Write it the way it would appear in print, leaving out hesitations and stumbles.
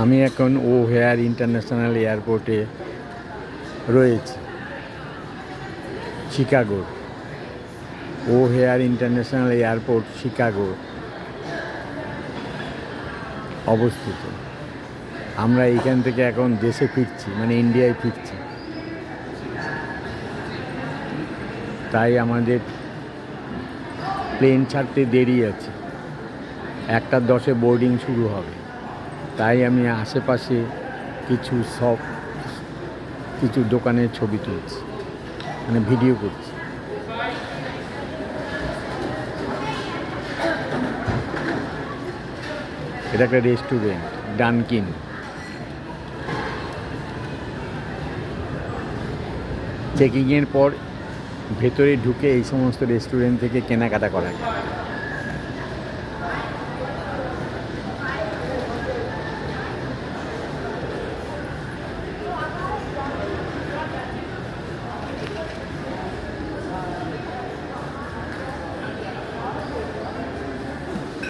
আমি এখন ওহেয়ার ইন্টারন্যাশনাল এয়ারপোর্টে রয়েছি, শিকাগোর। ওহেয়ার ইন্টারন্যাশনাল এয়ারপোর্ট শিকাগো অবস্থিত। আমরা এইখান থেকে এখন দেশে ফিরছি, মানে ইন্ডিয়ায় ফিরছি। তাই আমাদের প্লেন ছাড়তে দেরি আছে, 1:10 বোর্ডিং শুরু হবে। তাই আমি আশেপাশে কিছু দোকানের ছবি তুলছি, মানে ভিডিও করছি। এটা একটা রেস্টুরেন্ট, ডানকিন। চেকিংয়ের পর ভেতরে ঢুকে এই সমস্ত রেস্টুরেন্ট থেকে কেনাকাটা করা যায়।